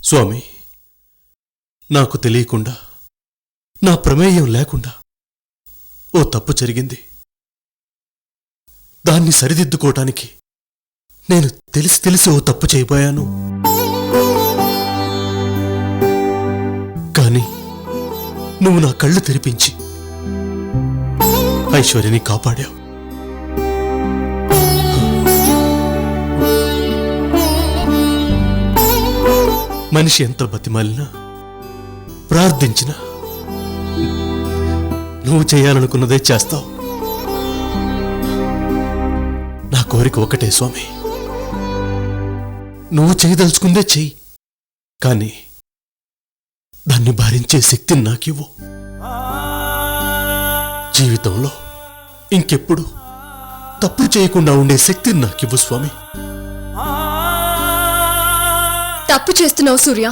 స్వామి, నాకు తెలియకుండా, నా ప్రమేయం లేకుండా ఓ తప్పు జరిగింది. దాన్ని సరిదిద్దుకోవటానికి నేను తెలిసి తెలిసి ఓ తప్పు చేయబోయాను. కానీ నువ్వు నా కళ్ళు తెరిపించి ఐశ్వర్యని కాపాడావు. మనిషి ఎంత బతిమాలినా, ప్రార్థించినా నువ్వు చేయాలనుకున్నదే చేస్తావు. నా కోరిక ఒకటే స్వామి, నువ్వు చేయదలుచుకుందే చెయ్యి, కానీ దాన్ని భరించే శక్తిని నాకివ్వు. జీవితంలో ఇంకెప్పుడు తప్పు చేయకుండా ఉండే శక్తిని నాకివ్వు స్వామి. తప్పు చేస్తున్నావు సూర్య.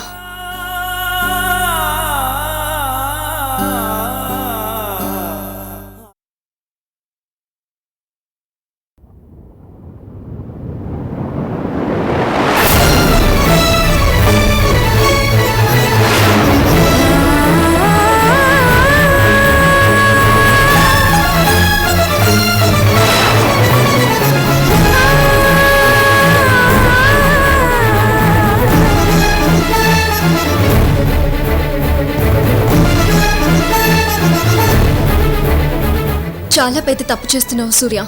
చాలా పెద్ద తప్పు చేస్తున్నావు సూర్య.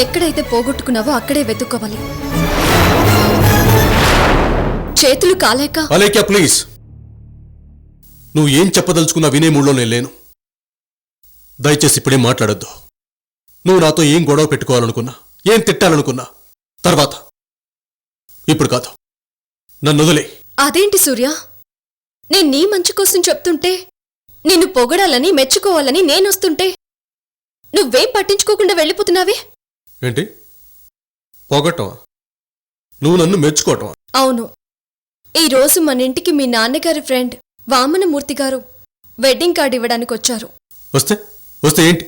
ఎక్కడైతే పోగొట్టుకున్నావో అక్కడే వెతుక్కోవాలి. చేతులు కాలేక. అలేఖ్య, ప్లీజ్, నువ్వు ఏం చెప్పదలుచుకున్నా వినే మూడ్లో నేను లేను. దయచేసి ఇప్పుడే మాట్లాడొద్దు. నువ్వు నాతో ఏం గొడవ పెట్టుకోవాలనుకున్నా, ఏం తిట్టాలనుకున్నా తర్వాత, ఇప్పుడు కాదు. నన్ను వదిలే. అదేంటి సూర్య, నేను నీ మంచి కోసం చెప్తుంటే, నిన్ను పొగడాలని మెచ్చుకోవాలని నేనొస్తుంటే నువ్వేం పట్టించుకోకుండా వెళ్ళిపోతున్నావే. ఏంటి పొగటం? నువ్వు నన్ను మెచ్చుకోవటం? అవును. ఈరోజు మన ఇంటికి మీ నాన్నగారి ఫ్రెండ్ వామనమూర్తి గారు వెడ్డింగ్ కార్డు ఇవ్వడానికి వచ్చారు. వస్తే వస్తే ఏంటి?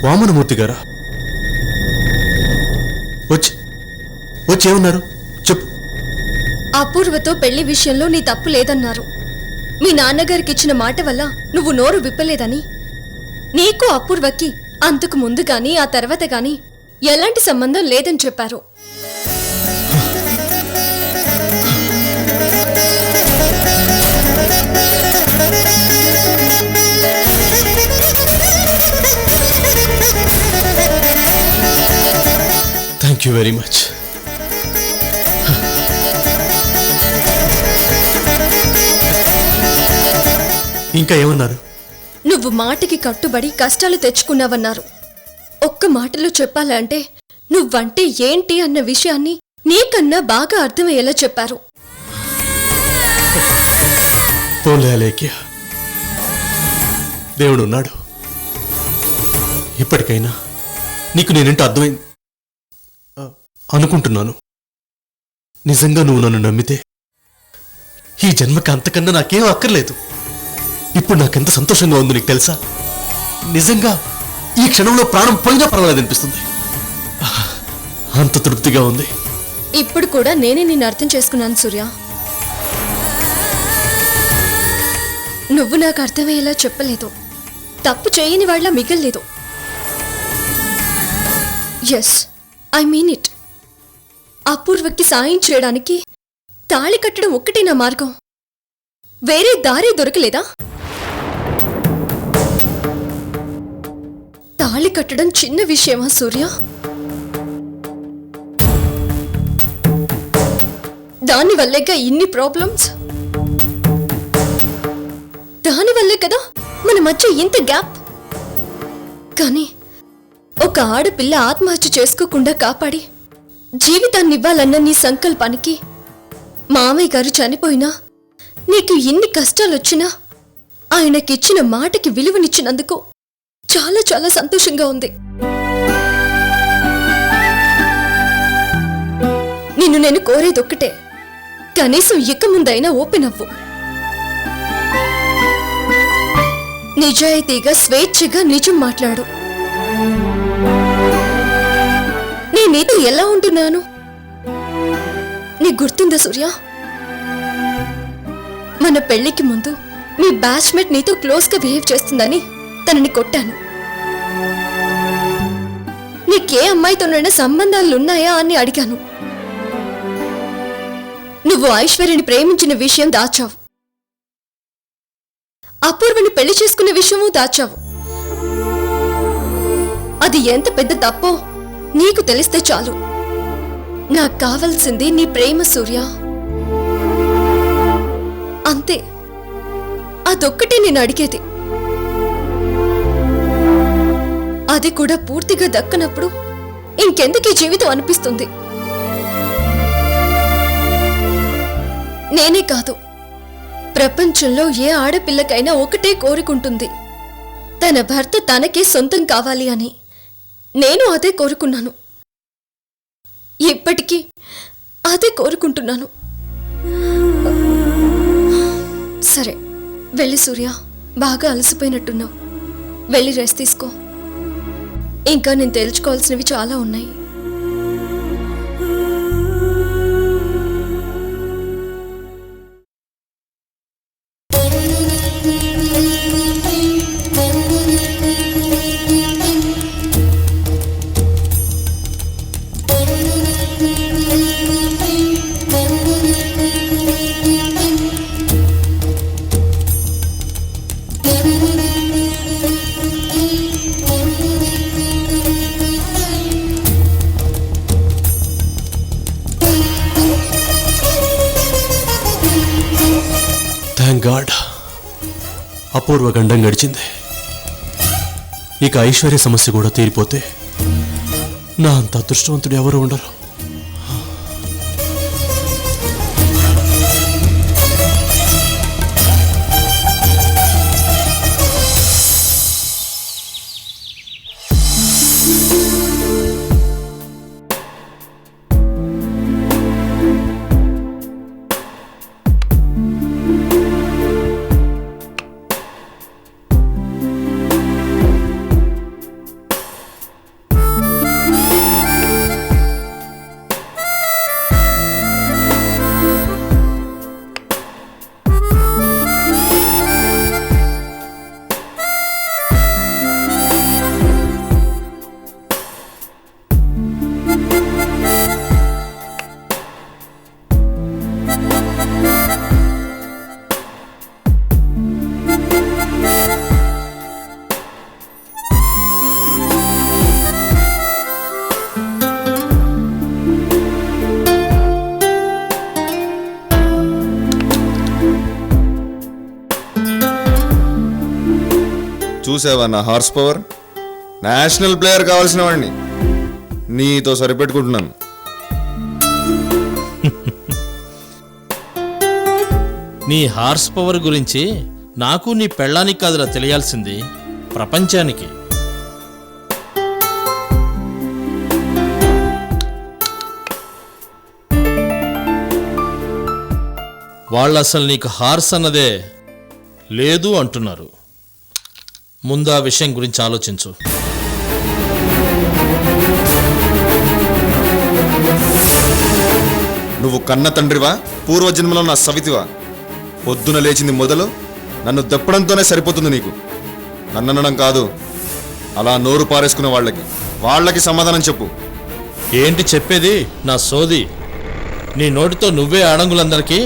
వామనమూర్తి గారా? వచ్చేమన్నారు చెప్పు. అపూర్వతో పెళ్లి విషయంలో నీ తప్పు లేదన్నారు. మీ నాన్నగారికి ఇచ్చిన మాట వల్ల నువ్వు నోరు విప్పలేదని, నీకు అపూర్వకి అంతకు ముందు గాని ఆ తర్వాత గాని ఎలాంటి సంబంధం లేదని చెప్పారు. Thank you very much. ఇంకా ఏమన్నారు? నువ్వు మాటకి కట్టుబడి కష్టాలు తెచ్చుకున్నావన్నారు. ఒక్క మాటలో చెప్పాలంటే నువ్వంటే ఏంటి అన్న విషయాన్ని నీకన్నా బాగా అర్థమయ్యేలా చెప్పారు. దేవుడు ఉన్నాడు. ఇప్పటికైనా నీకు నేనేంటో అర్థమైంది అనుకుంటున్నాను. నిజంగా నువ్వు నన్ను నమ్మితే ఈ జన్మకి అంతకన్నా నాకేం అక్కర్లేదు. ఇప్పుడు నాకెంత సంతోషంగా ఉంది నీకు తెలుసా? నిజంగా ఈ క్షణంలో ప్రాణం పోయినా పర్వాలేదనిపిస్తుంది. అంత తృప్తిగా ఉంది. ఇప్పుడు కూడా నేనే నిన్ను అర్థం చేసుకున్నాను సూర్య. నువ్వు నాకు అర్థమయ్యేలా చెప్పలేదు, తప్పు చేయని వాళ్ళ మిగల్లేదు. Yes, I mean it. అపూర్వకి సాయం చేయడానికి తాళి కట్టడం ఒక్కటే నా మార్గం. వేరే దారి దొరకలేదా? తాళి కట్టడం చిన్న విషయమా సూర్య? దానివల్లేగా ఇన్ని ప్రాబ్లమ్స్. దానివల్లే కదా మన మధ్య ఇంత గ్యాప్. కానీ ఒక ఆడపిల్ల ఆత్మహత్య చేసుకోకుండా కాపాడి జీవితాన్ని ఇవ్వాలన్న నీ సంకల్పానికి మామయ్య గారు చనిపోయినా, నీకు ఇన్ని కష్టాలొచ్చినా ఆయనకిచ్చిన మాటకి విలువనిచ్చినందుకు చాలా చాలా సంతోషంగా ఉంది. నిన్ను నేను కోరేదొక్కటే, కనీసం ఇక ముందైనా ఓపెన్ అవ్వు. నిజాయితీగా స్వేచ్ఛగా నిజం మాట్లాడు. నీతో ఎలా ఉంటున్నాను నీకు గుర్తుందా సూర్య? మన పెళ్లికి ముందు మీ బ్యాచ్మేట్ నీతో క్లోజ్ గా బిహేవ్ చేస్తుందని తనని కొట్టాను. నీకే అమ్మాయితోనైనా సంబంధాలున్నాయా అని అడిగాను. నువ్వు ఐశ్వర్యని ప్రేమించిన విషయం దాచావు, అపూర్వని పెళ్లి చేసుకునే విషయము దాచావు. అది ఎంత పెద్ద తప్పో నీకు తెలిస్తే చాలు. నాకు కావాల్సింది నీ ప్రేమ సూర్య, అంతే. అదొక్కటే నేను అడిగేది. అది కూడా పూర్తిగా దక్కనప్పుడు ఇంకెందుకు ఈ జీవితం అనిపిస్తుంది. నేనే కాదు, ప్రపంచంలో ఏ ఆడపిల్లకైనా ఒకటే కోరుకుంటుంది, తన భర్త తనకే సొంతం కావాలి అని. నేను అదే కోరుకున్నాను, ఇప్పటికీ అదే కోరుకుంటున్నాను. సరే వెళ్ళి సూర్య, బాగా అలసిపోయినట్టున్నావు, వెళ్ళి రెస్ట్ తీసుకో. ఇంకా నేను తేల్చుకోవాల్సినవి చాలా ఉన్నాయి. థ్యాంక్ గాడ్, అపూర్వ గండం గడిచింది. ఇక ఐశ్వర్య సమస్య కూడా తీరిపోతే నా అంత అదృష్టవంతుడు ఎవరు ఉండరు. చూసావా నా హార్స్ పవర్? నేషనల్ ప్లేయర్ కావాల్సిన వాడిని నీతో సరిపెట్టుకుంటున్నాను. నీ హార్స్ పవర్ గురించి నాకు నీ పెళ్ళానికి కాదురా తెలియాల్సింది, ప్రపంచానికి. వాళ్ళు అసలు నీకు హార్స్ అన్నదే లేదు అంటున్నారు. ముందు ఆ విషయం గురించి ఆలోచించు. నువ్వు కన్న తండ్రివా, పూర్వజన్మలో నా సవితివా? పొద్దున లేచింది మొదలు నన్ను దప్పడంతోనే సరిపోతుంది నీకు. నన్ననడం కాదు, అలా నోరు పారేసుకునే వాళ్ళకి సమాధానం చెప్పు. ఏంటి చెప్పేది నా సోది? నీ నోటితో నువ్వే ఆడంగులందరికీ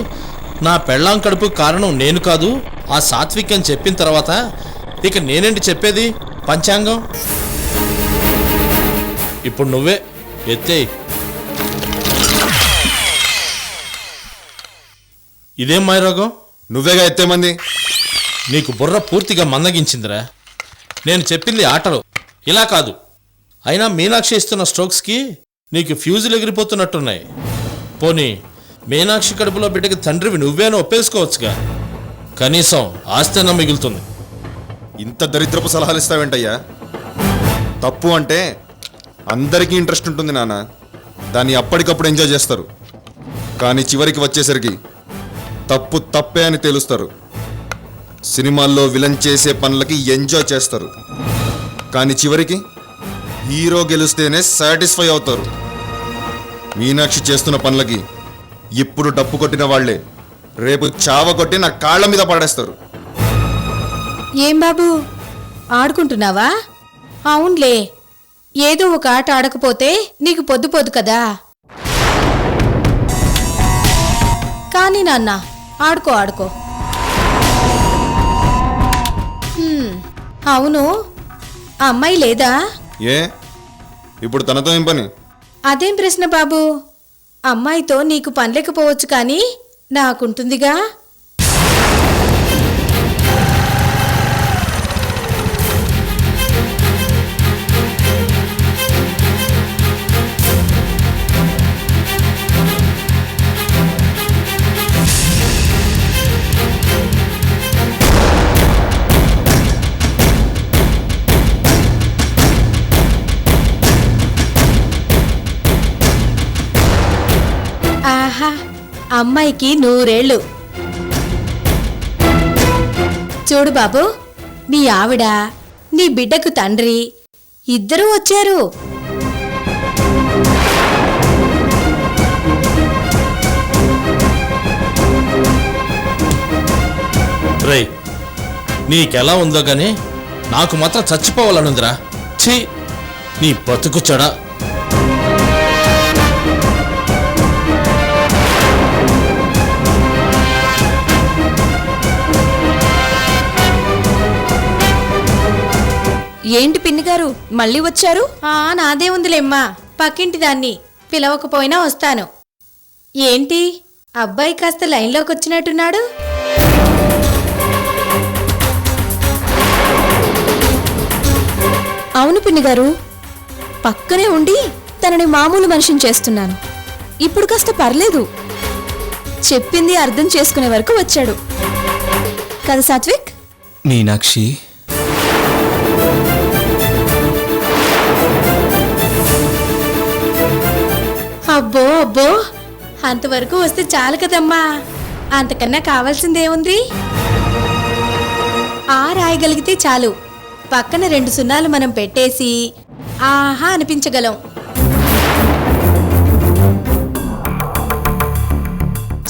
నా పెళ్ళాం కడుపు కారణం నేను కాదు, ఆ సాత్విక్యం చెప్పిన తర్వాత ఇక నేనేంటి చెప్పేది? పంచాంగం. ఇప్పుడు నువ్వే ఎత్తేయి. ఇదేం మాయరోగం? నువ్వేగా ఎత్తేమంది. నీకు బుర్ర పూర్తిగా మందగించిందిరా. నేను చెప్పింది ఆటలు, ఇలా కాదు. అయినా మీనాక్షి ఇస్తున్న స్ట్రోక్స్కి నీకు ఫ్యూజులు ఎగిరిపోతున్నట్టున్నాయి. పోనీ మీనాక్షి కడుపులో బిడ్డకి తండ్రివి నువ్వేనో ఒప్పేసుకోవచ్చుగా, కనీసం ఆస్తైనా మిగులుతుంది. ఇంత దరిద్రపు సలహాలు ఇస్తావేంటయ్యా? తప్పు అంటే అందరికీ ఇంట్రెస్ట్ ఉంటుంది నాన్న, దాన్ని అప్పటికప్పుడు ఎంజాయ్ చేస్తారు. కానీ చివరికి వచ్చేసరికి తప్పు తప్పే అని తేలుస్తారు. సినిమాల్లో విలన్ చేసే పనులకి ఎంజాయ్ చేస్తారు, కానీ చివరికి హీరో గెలుస్తేనే సాటిస్ఫై అవుతారు. మీనాక్షి చేస్తున్న పనులకి ఇప్పుడు డప్పు కొట్టిన వాళ్లే రేపు చావ కొట్టి నా కాళ్ళ మీద పడేస్తారు. ఏం బాబు ఆడుకుంటున్నావా? అవునులే, ఏదో ఒక ఆట ఆడకపోతే నీకు పొద్దు కదా. కానీ నాన్న ఆడుకో ఆడుకో. అవును, ఆ అమ్మాయి లేదా? ఏ ఇప్పుడు తనతో ఏం పని? అదేం ప్రశ్న బాబు, అమ్మాయితో నీకు పని లేకపోవచ్చు కానీ నాకుంటుందిగా. ఆహా, అమ్మాయికి 100 ఏళ్ళు. చూడు బాబు, నీ ఆవిడ నీ బిడ్డకు తండ్రి ఇద్దరూ వచ్చారు. రేయ్, నీకెలా ఉందో గాని నాకు మాత్రం చచ్చిపోవాలనుందిరా. ఛీ, నీ బతుకు చెడా. ఏంటి పిన్ని గారు మళ్ళీ వచ్చారు? నాదే ఉందిలేమ్మా, పక్కింటి దాన్ని పిలవకపోయినా వస్తాను. ఏంటి అబ్బాయి కాస్త లైన్లోకి వచ్చినట్టున్నాడు? అవును పిన్ని గారు, పక్కనే ఉండి తనని మామూలు మనిషిని చేస్తున్నాను. ఇప్పుడు కాస్త పర్లేదు, చెప్పింది అర్థం చేసుకునే వరకు వచ్చాడు కదా సాత్విక్? మీనాక్షి, అబ్బో అబ్బో, అంతవరకు వస్తే చాలు కదమ్మా, అంతకన్నా కావాల్సిందేముంది? రాయగలిగితే చాలు, పక్కన 2 సున్నాలు మనం పెట్టేసి ఆహా అనిపించగలం.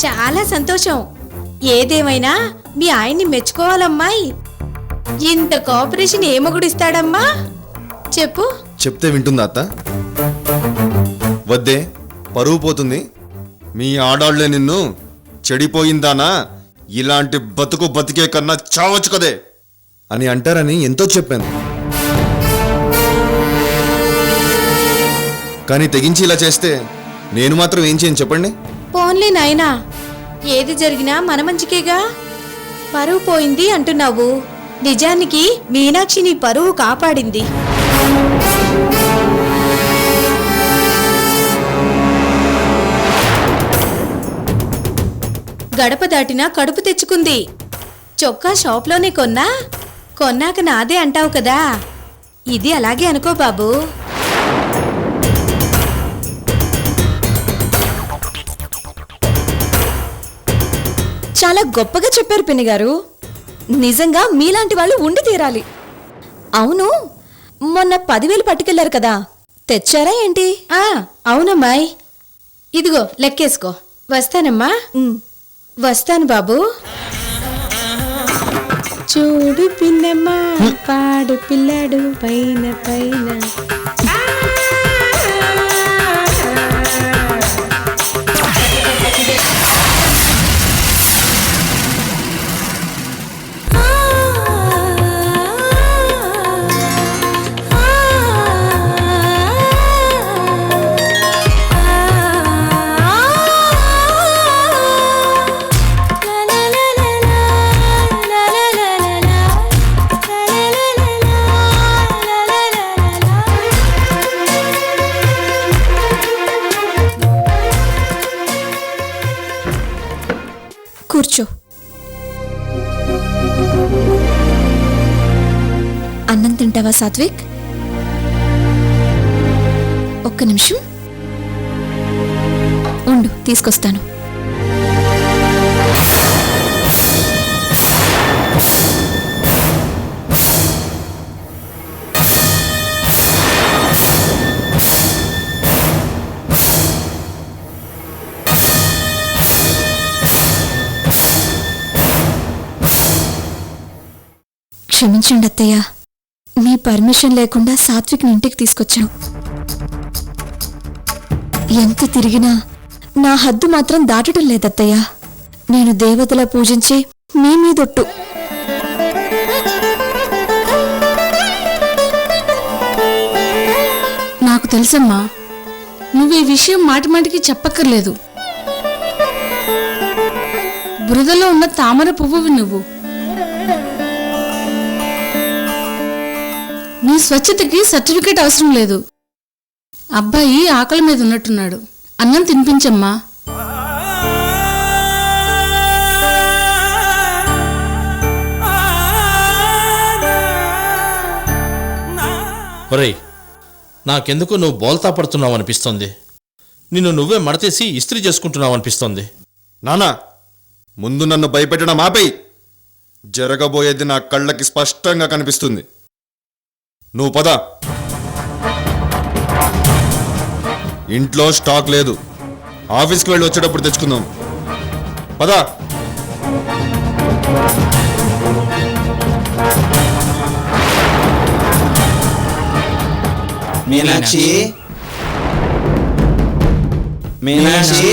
చాలా సంతోషం. ఏదేమైనా మీ ఆయన్ని మెచ్చుకోవాలమ్మాయి. ఇంత కోఆపరేషన్ ఏ మొగుడిస్తాడమ్మా చెప్పు? చెప్తే వింటుందా అత్త? వద్దే, పరువు పోతుంది. మీ ఆడాళ్లే నిన్ను చెడిపోయిందానా, ఇలాంటి బతుకు బతికే కన్నా చావచ్చు కదే అని అంటారని ఎంతో చెప్పాను. కానీ తెగించి ఇలా చేస్తే నేను మాత్రం ఏం చేయను చెప్పండి? పోన్లే నాయనా, ఏది జరిగినా మన మంచికేగా. పరువు పోయింది అంటున్నావు, నిజానికి మీనాక్షి నీ పరువు కాపాడింది. గడప దాటినా కడుపు తెచ్చుకుంది. చొక్కా షాప్లోనే కొన్నాక నాదే అంటావు కదా, ఇది అలాగే అనుకో బాబు. చాలా గొప్పగా చెప్పారు పిన్ని గారు. నిజంగా మీలాంటి వాళ్ళు ఉండి తీరాలి. అవును, మొన్న 10,000 పట్టుకెళ్లారు కదా, తెచ్చారా ఏంటి? అవునమ్మాయి, ఇదిగో లెక్కేసుకో. వస్తానమ్మా. వస్తాను బాబు. చూడు పిన్నమ్మ, పాడు పిల్లాడు పైన పైన. కూర్చో. అన్నం తింటావా సాత్విక్? ఒక్క నిమిషం ఉండు, తీసుకొస్తాను. క్షమించండి అత్తయ్య, మీ పర్మిషన్ లేకుండా సాత్విక్ని ఇంటికి తీసుకొచ్చాం. ఎంత తిరిగినా నా హద్దు మాత్రం దాటడం లేదత్తయ్య. నేను దేవతలా పూజించే మీ మీదొట్టు. నాకు తెలుసమ్మా, నువ్వు ఈ విషయం మాటిమాటికి చెప్పక్కర్లేదు. బురదలో ఉన్న తామర పువ్వువి నువ్వు. నీ స్వచ్ఛతకి సర్టిఫికేట్ అవసరం లేదు. అబ్బాయి ఆకలి మీద ఉన్నట్టున్నాడు, అన్నం తినిపించమ్మా. ఒరేయ్, నాకెందుకు నువ్వు బోల్తా పడుతున్నావు అనిపిస్తోంది. నిన్ను నువ్వే మడతేసి ఇస్త్రీ చేసుకుంటున్నావు అనిపిస్తోంది. నానా, ముందు నన్ను భయపెట్టడం ఆపేయి. జరగబోయేది నా కళ్ళకి స్పష్టంగా కనిపిస్తుంది. నువ్వు పద. ఇంట్లో స్టాక్ లేదు, ఆఫీస్కి వెళ్ళి వచ్చేటప్పుడు తెచ్చుకుందాం. పద. మీనాక్షి, మీనాక్షి,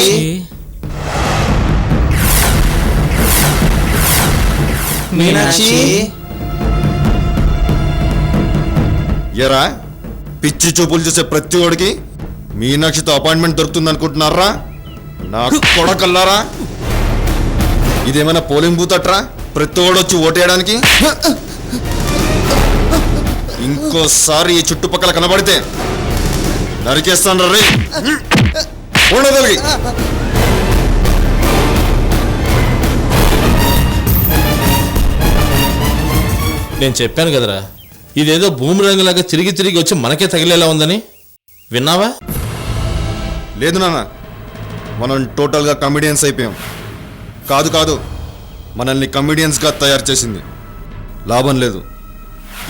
మీనాక్షి. ఎరా, పిచ్చి చూపులు చూసే ప్రతి ఒడికి మీనాక్షితో అపాయింట్మెంట్ దొరుకుతుంది అనుకుంటున్నారా? నా కొడకల్లారా, ఇదేమైనా పోలింగ్ బూత్ అట్రా ప్రతి ఒడు వచ్చి ఓటేయడానికి? ఇంకోసారి ఈ చుట్టుపక్కల కనబడితే నరికేస్తాను రే. ఉండదలిగి నేను చెప్పాను కదరా, ఇదేదో భూమి రంగులాగా తిరిగి తిరిగి వచ్చి మనకే తగిలేలా ఉందని. విన్నావా? లేదు నాన్న, మనం టోటల్గా కమిడియన్స్ అయిపోయాం. కాదు కాదు, మనల్ని కమిడియన్స్గా తయారు చేసింది. లాభం లేదు.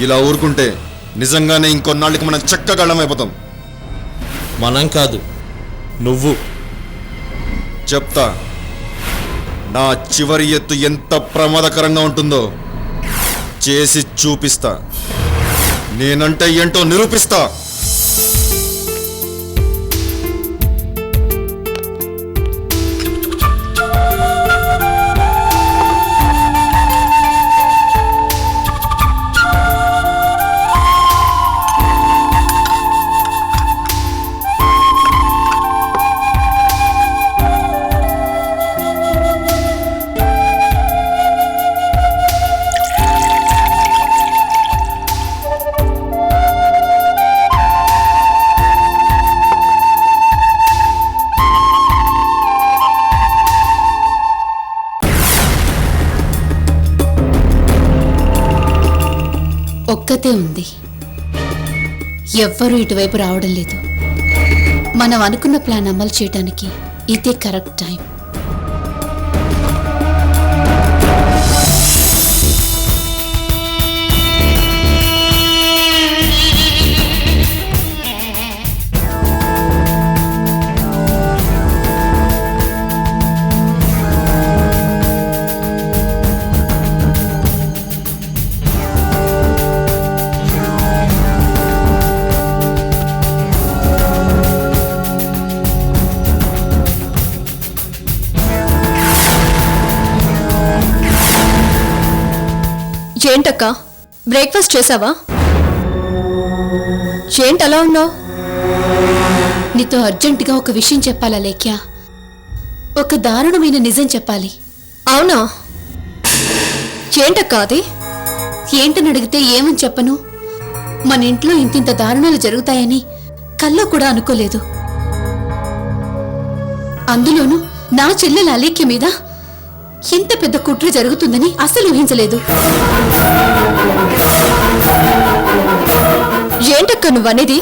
ఇలా ఊరుకుంటే నిజంగానే ఇంకొన్నాళ్ళకి మనం చక్కగళ్ళం అయిపోతాం. మనం కాదు, నువ్వు. చెప్తా, నా చివరి ఎత్తు ఎంత ప్రమాదకరంగా ఉంటుందో చేసి చూపిస్తా. నేనంటే ఏంటో నిరూపిస్తా. ఒక్కతే ఉంది. ఎవ్వరూ ఇటువైపు రావడం లేదు. మనం అనుకున్న ప్లాన్ అమలు చేయడానికి ఇదే కరెక్ట్ టైం. ఏంటక్క, బ్రేక్ఫాస్ట్ చేసావా? ఏంటి అలా ఉన్నావు? నీతో అర్జెంటుగా ఒక విషయం చెప్పాలా లేఖ్య? ఒక దారుణమైన నిజం చెప్పాలి. అవునా? ఏంటక్క అది? ఏంటని అడిగితే ఏమని చెప్పను? మన ఇంట్లో ఇంతింత దారుణాలు జరుగుతాయని కల్లో కూడా అనుకోలేదు. అందులోనూ నా చెల్లెల అలేఖ్య మీద ఇంత పెద్ద కుట్ర జరుగుతుందని అస్సలు ఊహించలేదు. ఏంటక్క నువ్వనేది?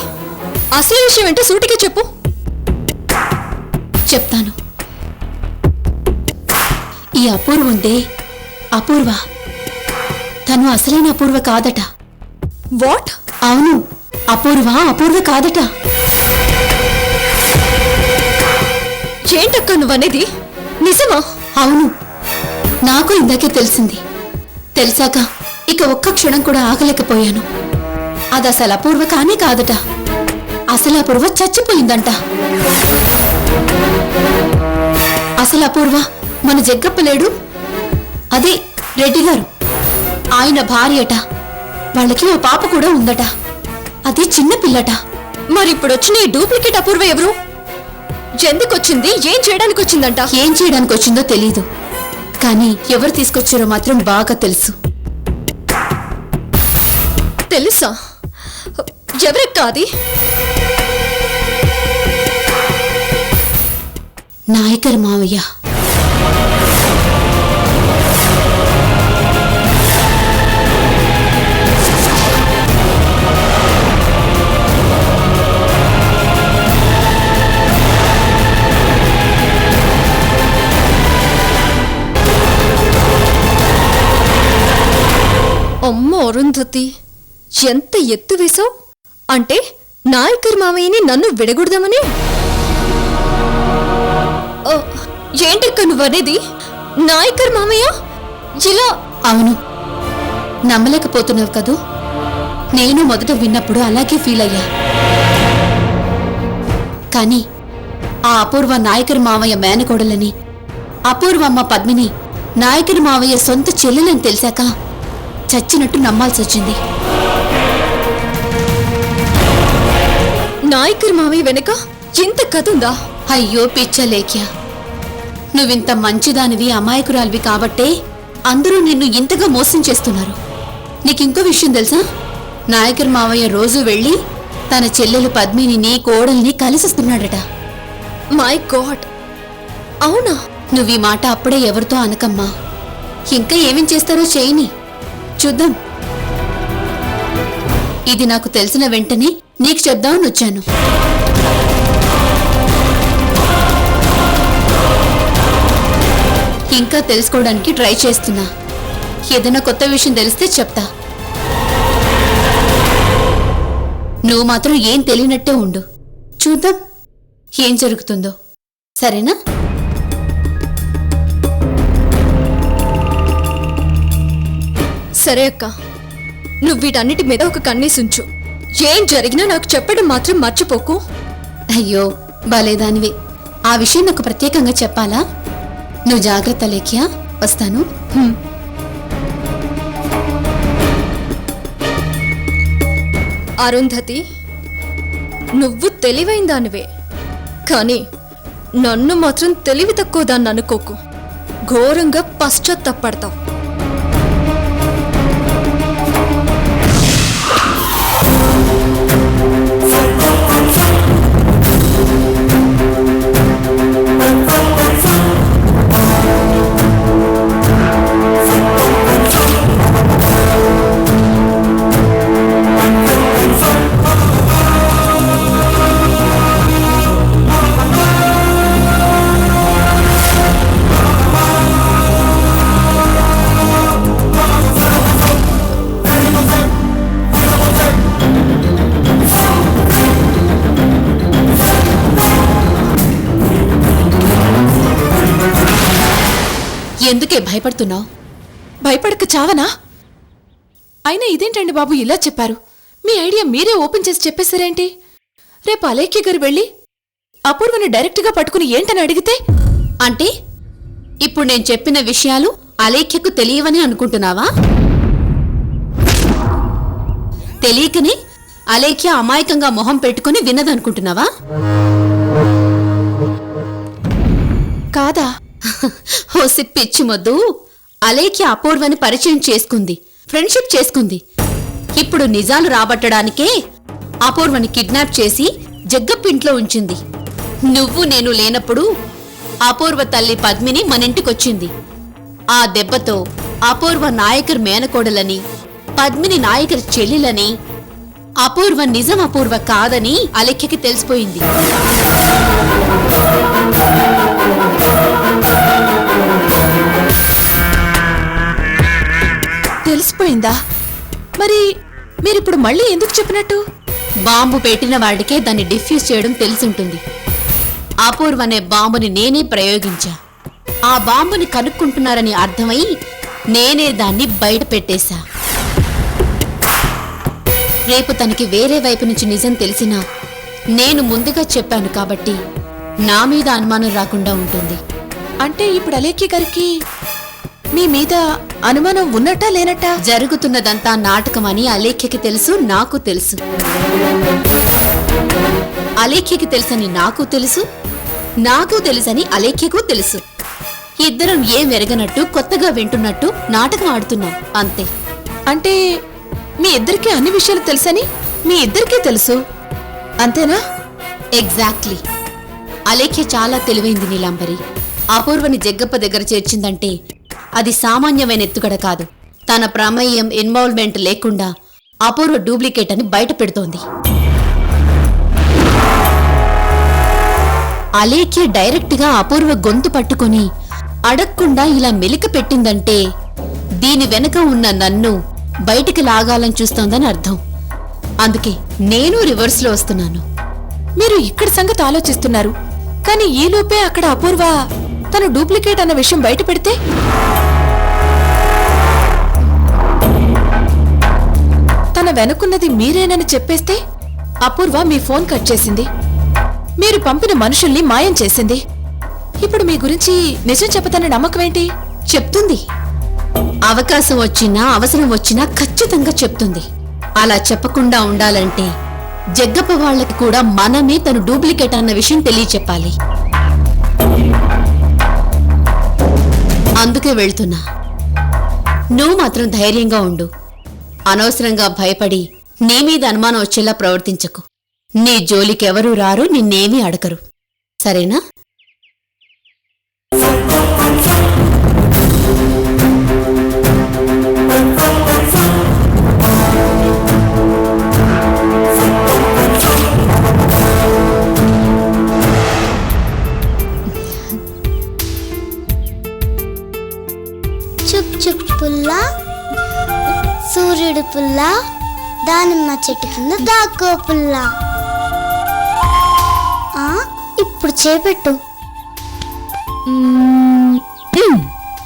అసలు విషయం ఏంటో సూటిగా చెప్పు. చెప్తాను. ఈ అపూర్వ ఉందే, అపూర్వ, తను అసలైన అపూర్వ కాదట. వాట్? అవును, అపూర్వ కాదట. ఏంటక్క నువ్వనేది? నిజమా? అవును, నాకు ఇందాకే తెలిసింది. తెలిసాక ఇక ఒక్క క్షణం కూడా ఆగలేకపోయాను. అది అసలు అపూర్వ కానే కాదట. అసలు అపూర్వ చచ్చిపోయిందంట. అసలు అపూర్వ మన జగ్గప్పలేడు, అదే రెడ్డి గారు, ఆయన భార్యట. వాళ్ళకి ఓ పాప కూడా ఉందట. అది చిన్న పిల్లట. మరి ఇప్పుడు వచ్చిన ఈ డూప్లికేట్ అపూర్వ ఎవరు? ఎందుకొచ్చింది? ఏం చేయడానికి వచ్చిందంట? ఏం చేయడానికి వచ్చిందో తెలీదు, కానీ ఎవరు తీసుకొచ్చారో మాత్రం బాగా తెలుసు. తెలుసా? ఎవరక్క అది? నాయకర్ మావయ్య. అమ్మో అరుంధతి, ఎంత ఎత్తు వేశావు! అంటే నాయకర్ మామయ్యని నన్ను విడగొడదామని? ఏంటక్క నువ్వనేది? నాయకర్ మామయ్య ఇలా? అవును, నమ్మలేకపోతున్నావు కదూ. నేను మొదట విన్నప్పుడు అలాగే ఫీల్ అయ్యా. కానీ ఆ అపూర్వ నాయకర్ మావయ్య మేనకోడలని, అపూర్వమ్మ పద్మిని నాయకర్ మావయ్య సొంత చెల్లెలని తెలిసాక చచ్చినట్టు నమ్మాల్సి వచ్చింది. నాయకర్ మామయ్య వెనక ఇంత కథ ఉందా? అయ్యో పిచ్చలేఖ్య, నువ్వింత మంచిదానివి, అమాయకురాలివి కాబట్టే అందరూ నిన్ను ఇంతగా మోసం చేస్తున్నారు. నీకింకో విషయం తెలుసా? నాయకర్ మావయ్య రోజు వెళ్ళి తన చెల్లెలు పద్మిని కోడల్ని కలిసిస్తున్నాడట. మై గాడ్, అవునా? నువ్వీ మాట అప్పుడే ఎవరితో అనకమ్మా. ఇంకా ఏమేం చేస్తారో చేయని, చూద్దాం. ఇది నాకు తెలిసిన వెంటనే నీకు చెప్దామని వచ్చాను. ఇంకా తెలుసుకోవడానికి ట్రై చేస్తున్నా. ఏదైనా కొత్త విషయం తెలిస్తే చెప్తా. నువ్వు మాత్రం ఏం తెలియనట్టే ఉండు. చూద్దాం ఏం జరుగుతుందో. సరేనా? సరే అక్క, నువ్వు వీటన్నిటి మీద ఒక కన్నేసుంచు. ఏం జరిగినా నాకు చెప్పడం మాత్రం మర్చిపోకు. అయ్యో బాలేదానివే. ఆ విషయం నాకు ప్రత్యేకంగా చెప్పాలా? నువ్వు జాగ్రత్త లేఖ్యా. వస్తాను. అరుంధతి, నువ్వు తెలివైన దానివే, కానీ నన్ను మాత్రం తెలివి తక్కువ దాన్ని అనుకోకు. ఘోరంగా పశ్చాత్తాపడతావు. ఎందుకే భయపడుతున్నావు? భయపడక చావనా? అయినా ఇదేంటండి బాబు ఇలా చెప్పారు? మీ ఐడియా మీరే ఓపెన్ చేసి చెప్పేశారేంటి? రేపు అలేఖ్య గారు వెళ్ళి అపూర్వని డైరెక్ట్గా పట్టుకుని ఏంటని అడిగితే? అంటే ఇప్పుడు నేను చెప్పిన విషయాలు అలేఖ్యకు తెలియవని అనుకుంటున్నావా? తెలియకనే అలేఖ్య అమాయకంగా మొహం పెట్టుకుని విన్నదనుకుంటున్నావా? కాదా? ఓసి పిచ్చి మొద్దు. అలేఖ్య అపూర్వని పరిచయం చేసుకుంది, ఫ్రెండ్షిప్ చేసుకుంది. ఇప్పుడు నిజాలు రాబట్టడానికే అపూర్వని కిడ్నాప్ చేసి జగ్గప్పింట్లో ఉంచింది. నువ్వు నేను లేనప్పుడు అపూర్వ తల్లి పద్మిని మనింటికొచ్చింది. ఆ దెబ్బతో అపూర్వ నాయకర్ మేనకోడలని, పద్మిని నాయకర్ చెల్లెలని, అపూర్వ నిజం అపూర్వ కాదని అలేఖ్యకి తెలిసిపోయింది. తెలిసిపోయిందా? మరి మీరిప్పుడు మళ్ళీ ఎందుకు చెప్పినట్టు? బాంబు పెట్టిన వాడికే దాన్ని డిఫ్యూజ్ చేయడం తెలిసుంటుంది. అపూర్వ అనే బాంబుని నేనే ప్రయోగించా. ఆ బాంబుని కనుక్కుంటున్నారని అర్థమై నేనే దాన్ని బయట పెట్టేశా. రేపు తనకి వేరే వైపు నుంచి నిజం తెలిసినా నేను ముందుగా చెప్పాను కాబట్టి నా మీద అనుమానం రాకుండా ఉంటుంది. అంటే ఇప్పుడు అలేఖ్య గారికి మీ మీద అనుమానం ఉన్నట్టా లేనట్టా? జరుగుతున్నదంతా నాటకమని అలేఖ్యకి తెలుసు, నాకు తెలుసు. అలేఖ్యకి తెలుసని నాకు తెలుసు, నాకు తెలుసని అలేఖ్యకు తెలుసు. ఇద్దరం ఏం ఎరగనట్టు కొత్తగా వింటున్నట్టు నాటకం ఆడుతున్నాం అంతే. అంటే మీ ఇద్దరికీ అన్ని విషయాలు తెలుసని మీ ఇద్దరికీ తెలుసు అంతేనా? ఎగ్జాక్ట్లీ. అలేఖ్య చాలా తెలివైంది నీలాంబరి. అపూర్వని జగ్గప్ప దగ్గర చేర్చిందంటే అది సామాన్యమైన ఎత్తుగడ కాదు. తన ప్రమేయం ఇన్వాల్వ్మెంట్ లేకుండా అపూర్వ డూప్లికేట్ అని బయట పెడుతోంది. అలేఖ్య డైరెక్ట్గా అపూర్వ గొంతు పట్టుకొని అడగకుండా ఇలా మెలిక పెట్టిందంటే దీని వెనక ఉన్న నన్ను బయటికి లాగాలని చూస్తోందని అర్థం. అందుకే నేను రివర్స్లో వస్తున్నాను. మీరు ఇక్కడ సంగతి ఆలోచిస్తున్నారు, కానీ ఈలోపే అక్కడ అపూర్వ తను డూప్లికేట్ అన్న విషయం బయట పెడితే తన వెనుకున్నది మీరేనని చెప్పేస్తే అపూర్వ మీ ఫోన్ కట్ చేసింది, మీరు పంపిన మనుషుల్ని మాయం చేసింది. ఇప్పుడు మీ గురించి నిజం చెప్పదన్న నమ్మకం ఏంటి? చెప్తుంది. అవకాశం వచ్చినా అవసరం వచ్చినా ఖచ్చితంగా చెప్తుంది. అలా చెప్పకుండా ఉండాలంటే జగ్గప్ప వాళ్ళకి కూడా మనమే తను డూప్లికేట్ అన్న విషయం తెలియచెప్పాలి. అందుకే వెళ్తున్నా. నువ్వు మాత్రం ధైర్యంగా ఉండు. అనవసరంగా భయపడి నీ మీద అనుమానం వచ్చేలా ప్రవర్తించకు. నీ జోలికెవరూ రారు, నిన్నేమీ అడగరు. సరేనా? చుక్ చుక్ పుల్ల, సూర్యుడు పుల్ల, దానిమ్మ చెట్టు కింద దాక్కో పుల్ల. ఇప్పుడు చేపెట్టు.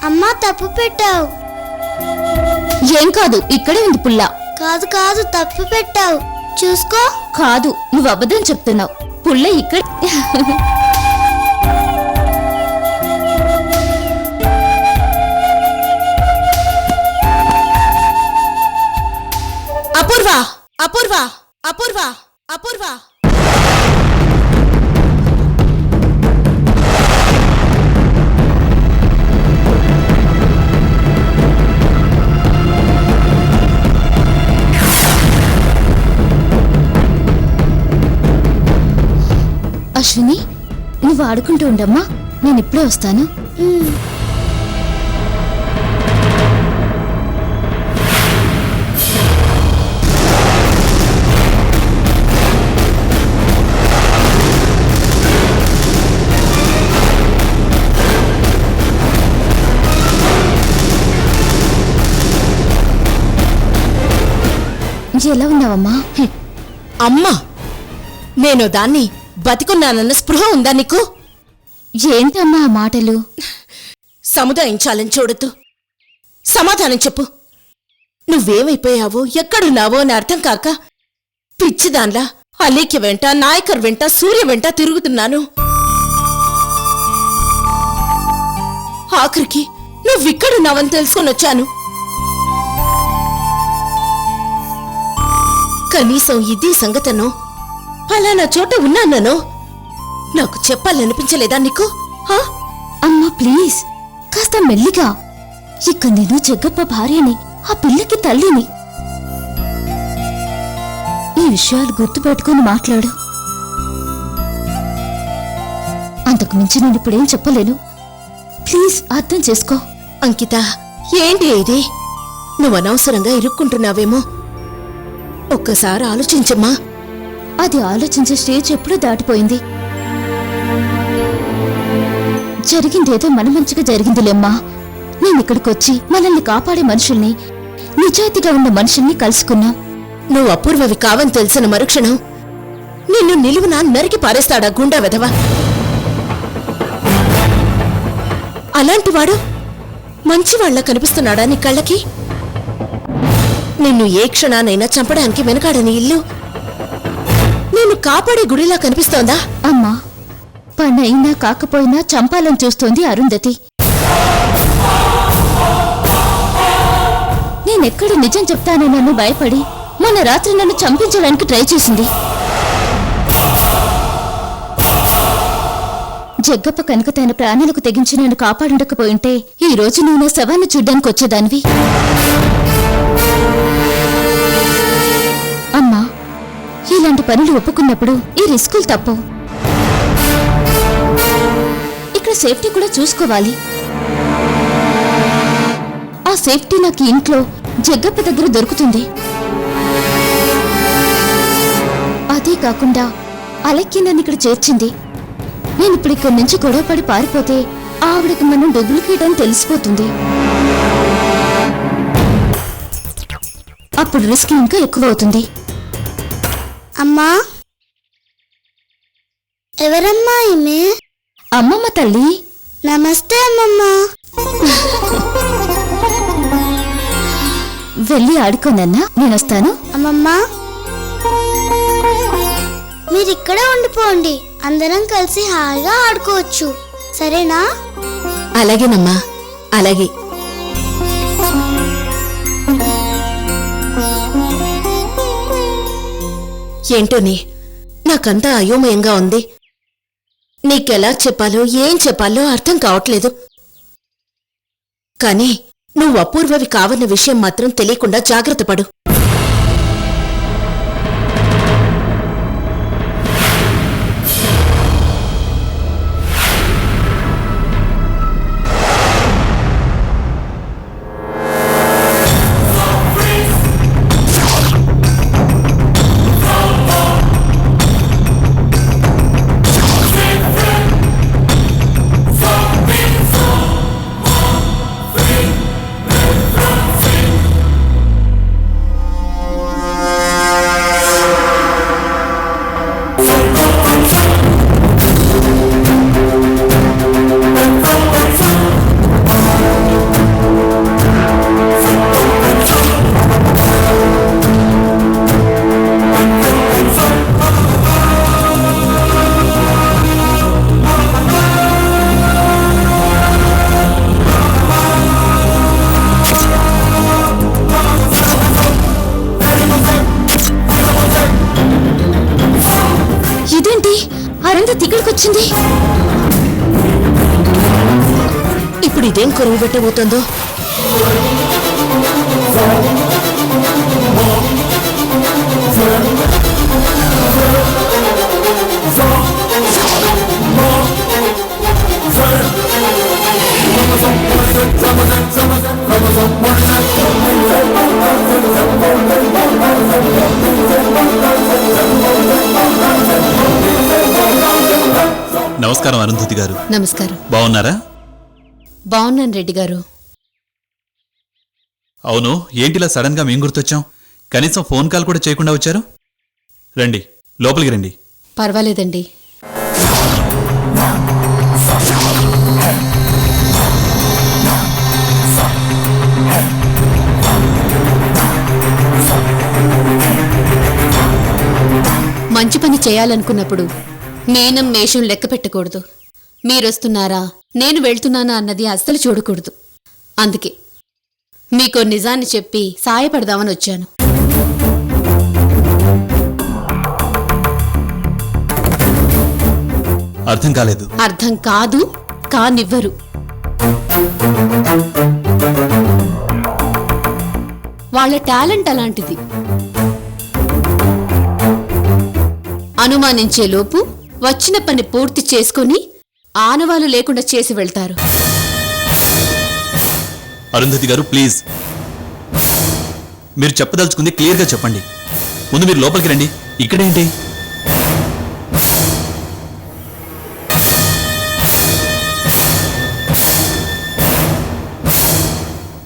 అమ్మా తప్పు పెట్టావు. ఏం కాదు, ఇక్కడే ఉంది పుల్ల. కాదు కాదు తప్పు పెట్టావు, చూసుకో. కాదు, నువ్వు అబద్ధం చెప్తున్నావు. పుల్ల ఇక్కడ. అపూర్వ అపూర్వ అపూర్వ అపూర్వ అశ్విని, నువ్వు ఆడుకుంటూ ఉండమ్మా, నేను ఇప్పుడే వస్తాను. ఎలా ఉన్నావమ్మా? అమ్మా, నేను దాన్ని బతికున్నానన్న స్పృహ ఉందా నీకు? ఏంటమ్మా ఆ మాటలు? సముదాయించాలని చూడొద్దు. సమాధానం చెప్పు. నువ్వేమైపోయావో, ఎక్కడున్నావో అని అర్థం కాక పిచ్చిదాన్లా అలేఖ్య వెంట, నాయకర్ వెంట, సూర్య వెంట తిరుగుతున్నాను. ఆఖరికి నువ్విక్కడున్నావని తెలుసుకొని వచ్చాను. కనీసం ఇది సంగతనో, ఫలానా చోట ఉన్నానో నాకు చెప్పాలనిపించలేదా నీకు? అమ్మా ప్లీజ్, కాస్త మెల్లిగా. ఇక నేను జగ్గప్ప భార్యని, ఆ పిల్లకి తల్లిని. ఈ విషయాలు గుర్తుపెట్టుకుని మాట్లాడు. అంతకు మించి నేను ఇప్పుడేం చెప్పలేను. ప్లీజ్ అర్థం చేసుకో. అంకిత, ఏంటి ఇది? నువ్వు అనవసరంగా ఇరుక్కుంటున్నావేమో. ఒక్కసారి ఆలోచించమ్మా. అది ఆలోచించే స్టేజ్ ఎప్పుడూ దాటిపోయింది. జరిగిందేదో మన మంచిగా జరిగిందిలేమ్మా. నేను ఇక్కడికొచ్చి మనల్ని కాపాడే మనుషుల్ని, నిజాయితీగా ఉన్న మనుషుల్ని కలుసుకున్నాం. నువ్వు అపూర్వవి కావని తెలిసిన మరుక్షణం నిన్ను నిలువునా నరికి పారేస్తాడా గుండా వెధవ. అలాంటివాడు మంచివాళ్లా కనిపిస్తున్నాడా నీ కళ్ళకి? నిన్ను ఏ క్షణానైనా చంపడానికి వెనకాడని ఇల్లు నిన్ను కాపాడే గుడిలా కనిపిస్తోందా? అమ్మా, పనైనా కాకపోయినా చంపాలని చూస్తోంది అరుంధతి. నేనెక్కడ నిజం చెప్తానని భయపడి మొన్న రాత్రి నన్ను చంపించడానికి ట్రై చేసింది. జగ్గప్ప కనుక తన ప్రాణాలకు తెగించి నన్ను కాపాడుండకపోయింటే ఈ రోజు నువ్వు నా శవాన్ని చూడ్డానికి వచ్చేదానివి. అమ్మా, ఇలాంటి పనులు ఒప్పుకున్నప్పుడు ఈ రిస్కులు తప్పు. ఇక్కడ సేఫ్టీ కూడా చూసుకోవాలి. ఆ సేఫ్టీ నాకు ఇంట్లో జగ్గప్ప దగ్గర దొరుకుతుంది. అదే కాకుండా అలెక్కి నన్ను ఇక్కడ చేర్చింది. నేను ఇప్పుడు ఇక్కడి నుంచి గొడవపడి పారిపోతే ఆవిడకి మనం డూప్లికేట్ అని తెలిసిపోతుంది. అప్పుడు రిస్క్ ఇంకా ఎక్కువ అవుతుంది. అమ్మా, ఎవరమ్మా ఈమె? అమ్మమ్మ తల్లి. నమస్తే అమ్మమ్మ. వెళ్ళి ఆడుకోనన్నా, నేనొస్తాను. అమ్మమ్మ, మీరిక్కడే ఉండిపోండి. అందరం కలిసి హాయిగా ఆడుకోవచ్చు, సరేనా? అలాగేనమ్మా, అలాగే. ఏంటోని నాకంతా అయోమయంగా ఉంది. నీకెలా చెప్పాలో ఏం చెప్పాలో అర్థం కావట్లేదు. కానీ నువ్వు అపూర్వవి కావన్న విషయం మాత్రం తెలియకుండా జాగ్రత్త పడు. వచ్చింది. ఇప్పుడు ఇదేం కొరువు పెట్టబోతుందో. నమస్కారం అరుంధతి గారు. నమస్కారం. బాగున్నారా? బాగున్నాను రెడ్డి గారు. అవును, ఏంటిలా సడన్ గా మేము గుర్తొచ్చాం? కనీసం ఫోన్ కాల్ కూడా చేయకుండా వచ్చారు. రండి, లోపలికి రండి. పర్వాలేదండి. మంచి పని చేయాలనుకున్నప్పుడు మేనం మేషం లెక్క పెట్టకూడదు. మీరొస్తున్నారా నేను వెళ్తున్నానా అన్నది అస్సలు చూడకూడదు. అందుకే మీకో నిజాన్ని చెప్పి సాయపడదామని వచ్చాను. అర్థం కాలేదు. అర్థం కాదు, కానివ్వరు. వాళ్ళ టాలెంట్ అలాంటిది. అనుమానించే లోపు వచ్చిన పని పూర్తి చేసుకుని ఆనవాలు లేకుండా చేసి వెళ్తారు. అరుంధతి గారు, ప్లీజ్, మీరు చెప్పదలుచుకుంది క్లియర్గా చెప్పండి. ముందు మీరు లోపలికి రండి. ఇక్కడేంటి?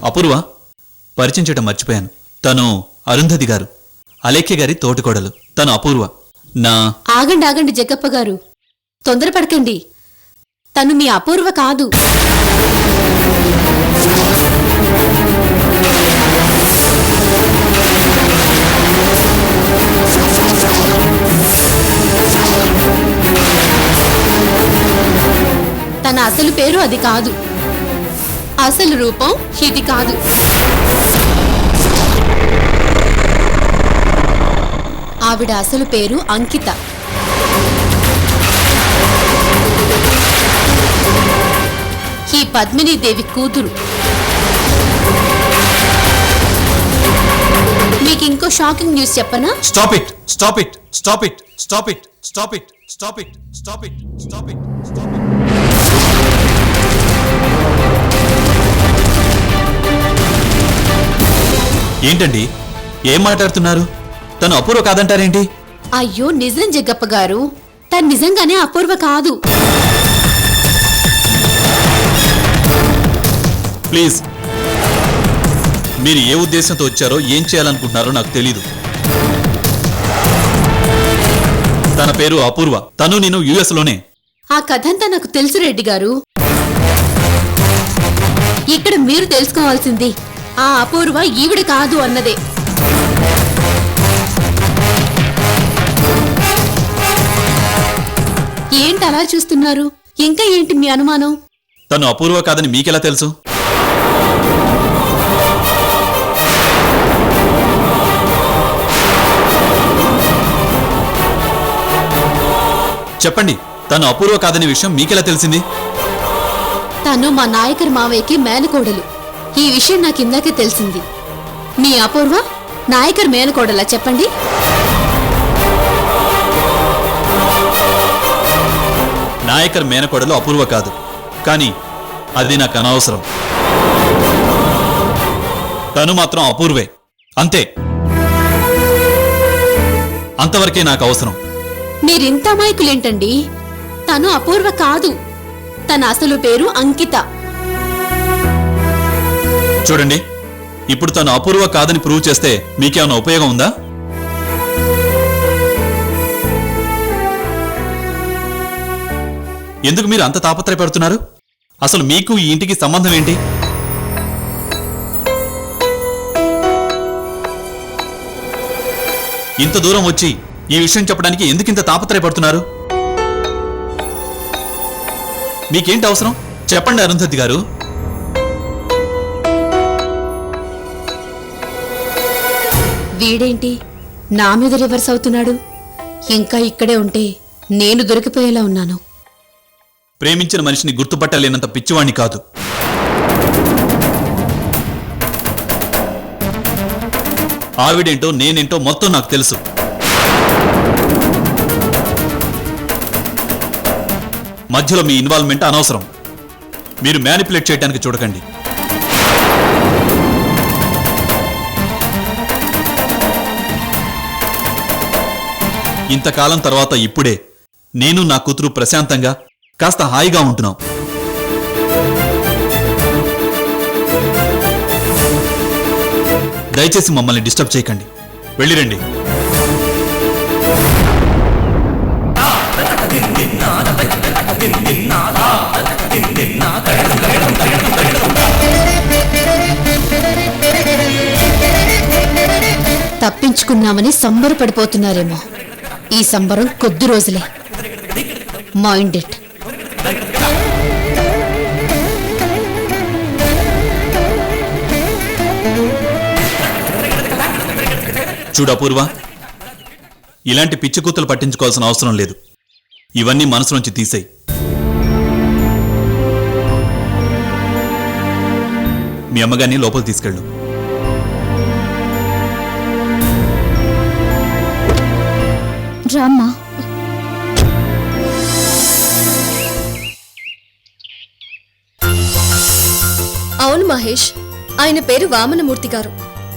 అపూర్వ, పరిచయం చేయటం మర్చిపోయాను. తను అరుంధతి గారు, అలేఖ్య గారి తోటికోడలు. తను అపూర్వ. ఆగండి ఆగండి జగ్గప్ప గారు, తొందరపడకండి. తను మీ అపూర్వ కాదు. తన అసలు పేరు అది కాదు. అసలు రూపం ఇది కాదు. ఆవిడ అసలు పేరు అంకిత. ఈ పద్మినీదేవి కూతురు. మీకు ఇంకో షాకింగ్ న్యూస్ చెప్పనా? Stop it, stop it, stop it, stop it, stop it, stop it, stop it, stop it, stop it. ఏంటండి, ఏం మాట్లాడుతున్నారు? తను అపూర్వ కాదంటారేంటి? అయ్యో నిజం జగ్గప్ప గారు, తను నిజంగానే అపూర్వ కాదు. ప్లీజ్, మీరు ఏ ఉద్దేశంతో వచ్చారో ఏం చేయాలనుకుంటున్నారో నాకు తెలీదు. తన పేరు అపూర్వ. తను నేను యుఎస్లోనే. ఆ కథంతా నాకు తెలుసు రెడ్డి గారు. ఇక్కడ మీరు తెలుసుకోవాల్సింది ఆ అపూర్వ ఈవిడ కాదు అన్నదే. ఏంటి అలా చూస్తున్నారు? ఇంకా ఏంటి మీ అనుమానం? తను అపూర్వ కాదని మీకెలా తెలుసు? చెప్పండి, తను అపూర్వ కాదనే విషయం మీకెలా తెలిసింది? తను మా నాయకర్ మావయ్యకి మేనకోడలు. ఈ విషయం నాకు ఇందాకే తెలిసింది. మీ అపూర్వ నాయకర్ మేనకోడలా చెప్పండి? నాయకర్ మేనకోడలు అపూర్వ కాదు, కానీ అది నాకు అనవసరం. తను మాత్రం అపూర్వే, అంతే. అంతవరకే నాకు అవసరం. మీరింత అమాయకులేంటండి? తను అపూర్వ కాదు. తన అసలు పేరు అంకిత. చూడండి, ఇప్పుడు తను అపూర్వ కాదని ప్రూవ్ చేస్తే మీకేమైనా ఉపయోగం ఉందా? ఎందుకు మీరు అంత తాపత్రయపడుతున్నారు? అసలు మీకు ఈ ఇంటికి సంబంధం ఏంటి? ఇంత దూరం వచ్చి ఈ విషయం చెప్పడానికి ఎందుకింత తాపత్రయపడుతున్నారు? మీకేంటి అవసరం? చెప్పండి అరుంధతి గారు. వీడేంటి నా మీద రివర్స్ అవుతున్నాడు? ఇంకా ఇక్కడే ఉంటే నేను దొరికిపోయేలా ఉన్నాను. ప్రేమించిన మనిషిని గుర్తుపట్టలేనంత పిచ్చివాణ్ణి కాదు. ఆవిడేంటో నేనేంటో మొత్తం నాకు తెలుసు. మధ్యలో మీ ఇన్వాల్వ్మెంట్ అనవసరం. మీరు మ్యానిపులేట్ చేయడానికి చూడకండి. ఇంతకాలం తర్వాత ఇప్పుడే నేను నా కూతురు ప్రశాంతంగా కాస్త హాయిగా ఉంటున్నాం. దయచేసి మమ్మల్ని డిస్టర్బ్ చేయకండి. వెళ్ళిరండి. తప్పించుకున్నామని సంబరపడిపోతున్నారేమో. ఈ సంబరం కొద్ది రోజులే. Mind it. చూడు అపూర్వ, ఇలాంటి పిచ్చి కూతులు పట్టించుకోవాల్సిన అవసరం లేదు. ఇవన్నీ మనసులోంచి తీసేయి. మీ అమ్మగారిని లోపల తీసుకెళ్ళు. రామ్మా. అవును మహేష్, ఆయన పేరు వామనమూర్తి గారు,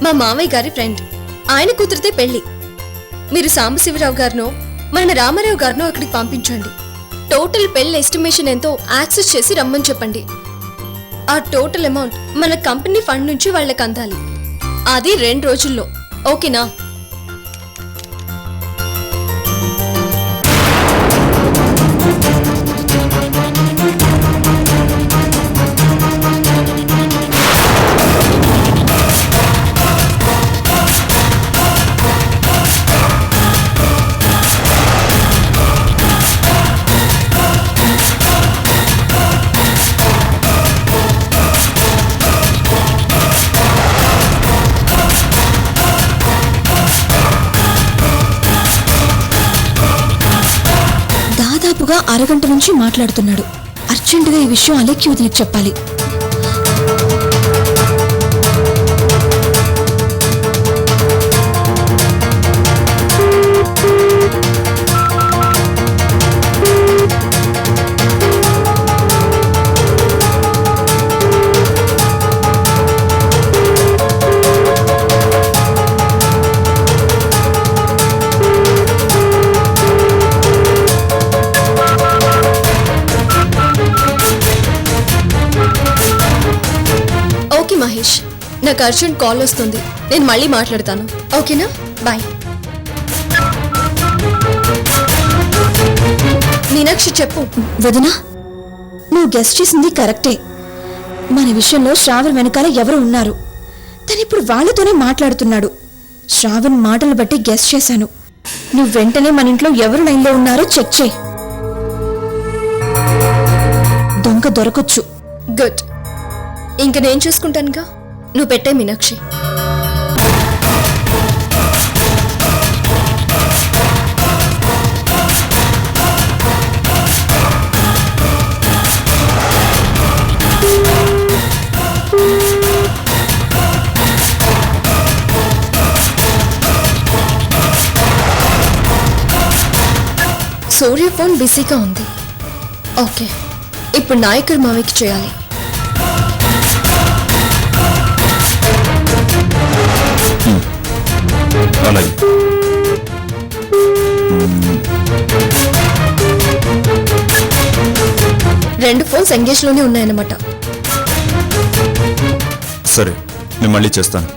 మా మావయ్య గారి ఫ్రెండ్. ఆయన కూతురితే పెళ్లి. మీరు సాంబశివరావు గారినో మన రామారావు గారినో అక్కడికి పంపించండి. టోటల్ పెళ్లి ఎస్టిమేషన్ ఎంతో యాక్సెస్ చేసి రమ్మని చెప్పండి. ఆ టోటల్ అమౌంట్ మన కంపెనీ ఫండ్ నుంచి వాళ్ళకి అందాలి. అది 2 రోజుల్లో. ఓకేనా? దాదాపుగా అరగంట నుంచి మాట్లాడుతున్నాడు. అర్జెంటుగా ఈ విషయం అలెక్కి వదిలికి చెప్పాలి. ఓకే మహేష్, నాకు అర్జెంట్ కాల్ వస్తుంది, నేను మళ్ళీ మాట్లాడతాను. ఓకేనా? బాయ్. మీనాక్షి చెప్పు. వదినా, నువ్వు గెస్ట్ చేసింది కరెక్టే. మన విషయంలో శ్రావణ్ వెనకాల ఎవరు ఉన్నారు. తనిప్పుడు వాళ్ళతోనే మాట్లాడుతున్నాడు. శ్రావణ్ మాటలు బట్టి గెస్ట్ చేశాను. నువ్వు వెంటనే మన ఇంట్లో ఎవరు లైన్లో ఉన్నారో చెక్ చేయి. దొంగ దొరకొచ్చు. గుడ్. ఇంక నేను చూసుకుంటానుగా, నువ్వు పెట్టే మీనాక్షి. సూర్య ఫోన్ బిజీగా ఉంది. ఓకే, ఇప్పుడు నాయకర్ మామయ్యకి చేయాలి. అలాగే. రెండు ఫోన్స్ ఎంగేజ్ లోనే ఉన్నాయన్నమాట. సరే, నేను మళ్ళీ చేస్తాను.